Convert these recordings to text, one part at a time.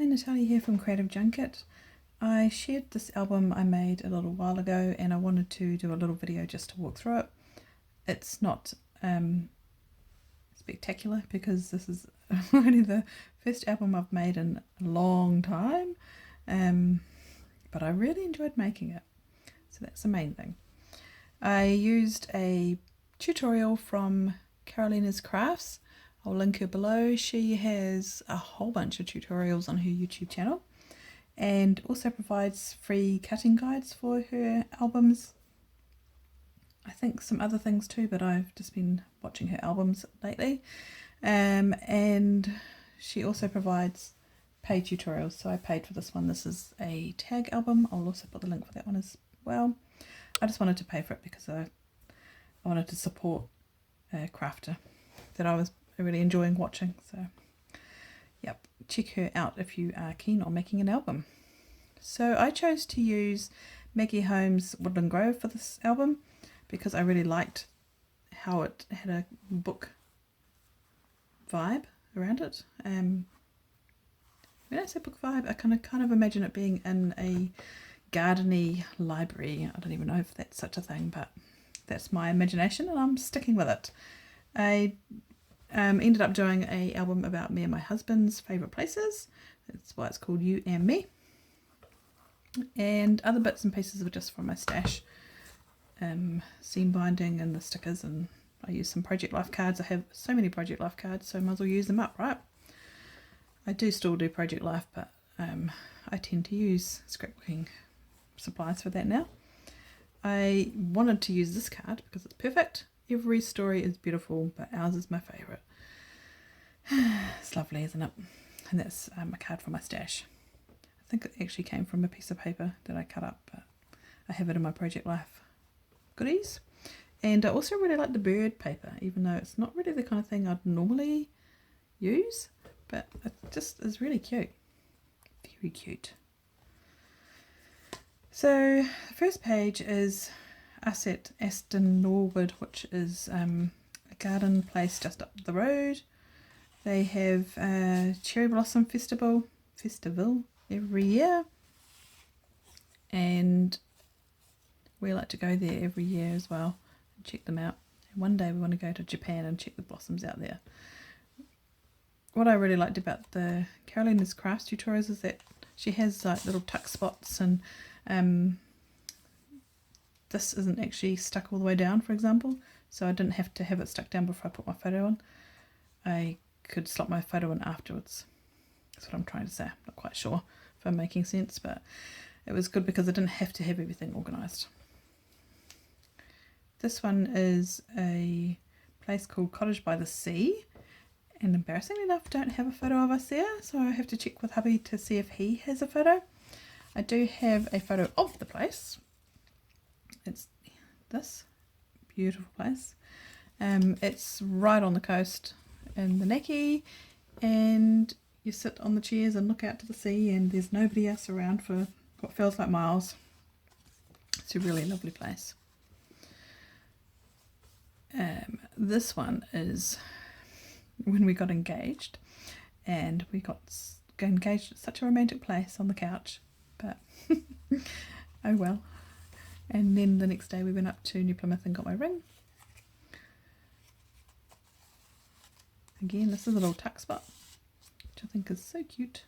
Natalia here from Creative Junket. I shared this album I made a little while ago and I wanted to do a little video just to walk through it. It's not spectacular because this is only the first album I've made in a long time, but I really enjoyed making it, so that's the main thing. I used a tutorial from Karolina's Krafts. I'll link her below. She has a whole bunch of tutorials on her YouTube channel and also provides free cutting guides for her albums. I think some other things too, but I've just been watching her albums lately. And she also provides paid tutorials, so I paid for this one. This is a tag album. I'll also put the link for that one as well. I just wanted to pay for it because I wanted to support a crafter that I was really enjoying watching. So yep, check her out if you are keen on making an album. So I chose to use Maggie Holmes Woodland Grove for this album because I really liked how it had a book vibe around it. When I say book vibe, I kind of imagine it being in a gardeny library. I don't even know if that's such a thing, but that's my imagination and I'm sticking with it. I ended up doing an album about me and my husband's favourite places. That's why it's called You and Me. And other bits and pieces were just from my stash. Seam binding and the stickers, and I used some Project Life cards. I have so many Project Life cards, so I might as well use them up, right? I do still do Project Life, but I tend to use scrapbooking supplies for that now. I wanted to use this card because it's perfect. Every story is beautiful, but ours is my favourite. It's lovely, isn't it? And that's a card from my stash. I think it actually came from a piece of paper that I cut up, but I have it in my Project Life goodies. And I also really like the bird paper, even though it's not really the kind of thing I'd normally use, but it just is really cute. Very cute. So the first page is us at Aston Norwood, which is a garden place just up the road. They have a cherry blossom festival every year, and we like to go there every year as well and check them out. And one day we want to go to Japan and check the blossoms out there. What I really liked about the Karolina's Krafts tutorials is that she has like little tuck spots, and this isn't actually stuck all the way down, for example, so I didn't have to have it stuck down before I put my photo on. I could slot my photo in afterwards. That's what I'm trying to say. I'm not quite sure if I'm making sense, but it was good because I didn't have to have everything organised. This one is a place called Cottage by the Sea, and embarrassingly enough don't have a photo of us there, so I have to check with hubby to see if he has a photo. I do have a photo of the place. It's this beautiful place. It's right on the coast in the Naki, and you sit on the chairs and look out to the sea, and there's nobody else around for what feels like miles. It's a really lovely place. This one is when we got engaged, and we got engaged at such a romantic place on the couch, but oh well. And then the next day we went up to New Plymouth and got my ring. Again, this is a little tuck spot, which I think is so cute.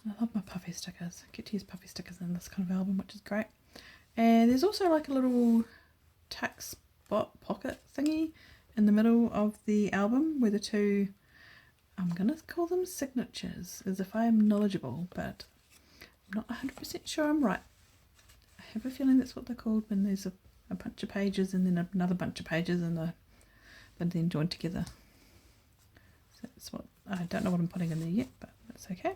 I love my puffy stickers. I get to use puffy stickers in this kind of album, which is great. And there's also like a little tuck spot pocket thingy in the middle of the album where the two, I'm going to call them signatures, as if I am knowledgeable, but I'm not 100% sure I'm right. I have a feeling that's what they're called when there's a bunch of pages and then another bunch of pages and they're then joined together. So that's what, I don't know what I'm putting in there yet, but that's okay.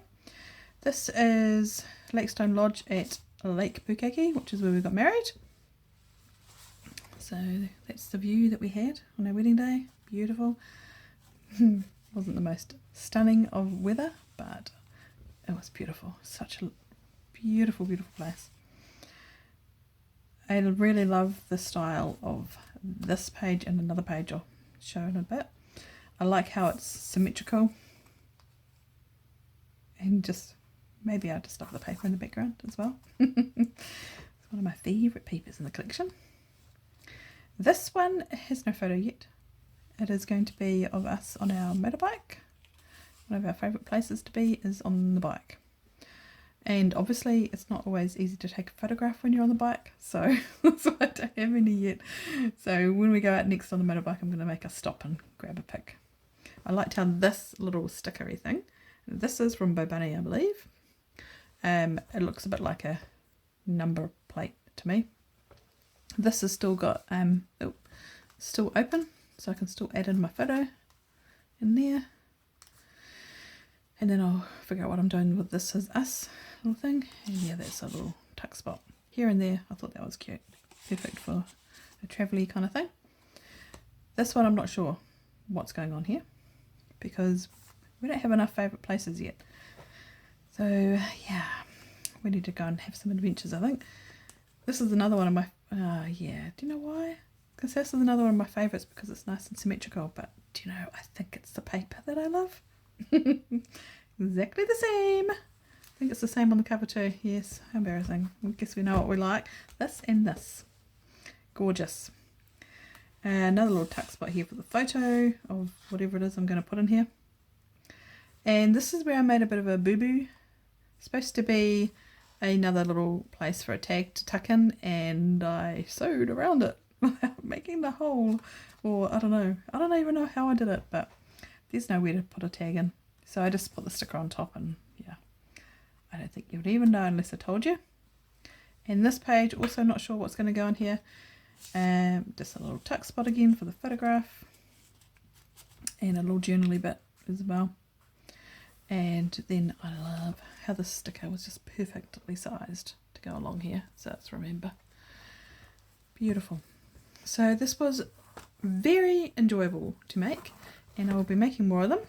This is Lakestone Lodge at Lake Pukaki, which is where we got married. So that's the view that we had on our wedding day. Beautiful. Wasn't the most stunning of weather, but it was beautiful. Such a beautiful, beautiful place. I really love the style of this page and another page I'll show in a bit. I like how it's symmetrical and just maybe I'll just stuff the paper in the background as well. It's one of my favourite papers in the collection. This one has no photo yet. It is going to be of us on our motorbike. One of our favourite places to be is on the bike. And obviously it's not always easy to take a photograph when you're on the bike, so that's why I don't have any yet. So when we go out next on the motorbike, I'm going to make a stop and grab a pic. I liked how this little stickery thing, this is from Bo Bunny, I believe. It looks a bit like a number plate to me. This has still got, still open, so I can still add in my photo in there. And then I'll figure out what I'm doing with this as us little thing. And yeah, that's a little tuck spot here and there. I thought that was cute. Perfect for a travel-y kind of thing. This one I'm not sure what's going on here because we don't have enough favourite places yet. So yeah, we need to go and have some adventures, I think. This is another one of my, yeah, do you know why? Because this is another one of my favourites because it's nice and symmetrical, but do you know, I think it's the paper that I love. Exactly the same. I think it's the same on the cover too. Yes, how embarrassing. I guess we know what we like. This and this. Gorgeous. Another little tuck spot here for the photo of whatever it is I'm going to put in here. And this is where I made a bit of a boo-boo. Supposed to be another little place for a tag to tuck in, and I sewed around it without making the hole. Or I don't know. I don't even know how I did it, but there's nowhere to put a tag in. So I just put the sticker on top, and yeah, I don't think you would even know unless I told you. And this page, also not sure what's going to go in here. Just a little tuck spot again for the photograph. And a little journaly bit as well. And then I love how the sticker was just perfectly sized to go along here. So let's remember. Beautiful. So this was very enjoyable to make, and I will be making more of them.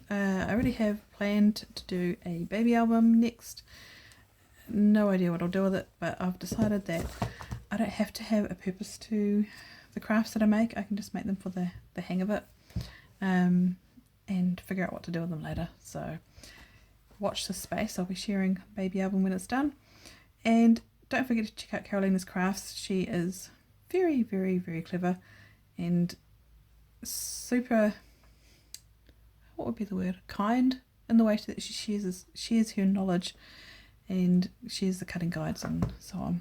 I already have planned to do a baby album next. No idea what I'll do with it, but I've decided that I don't have to have a purpose to the crafts that I make. I can just make them for the hang of it, and figure out what to do with them later. So watch this space. I'll be sharing baby album when it's done. And don't forget to check out Karolina's crafts. She is very, very, very clever and super, what would be the word, kind in the way that she shares her knowledge and shares the cutting guides and so on.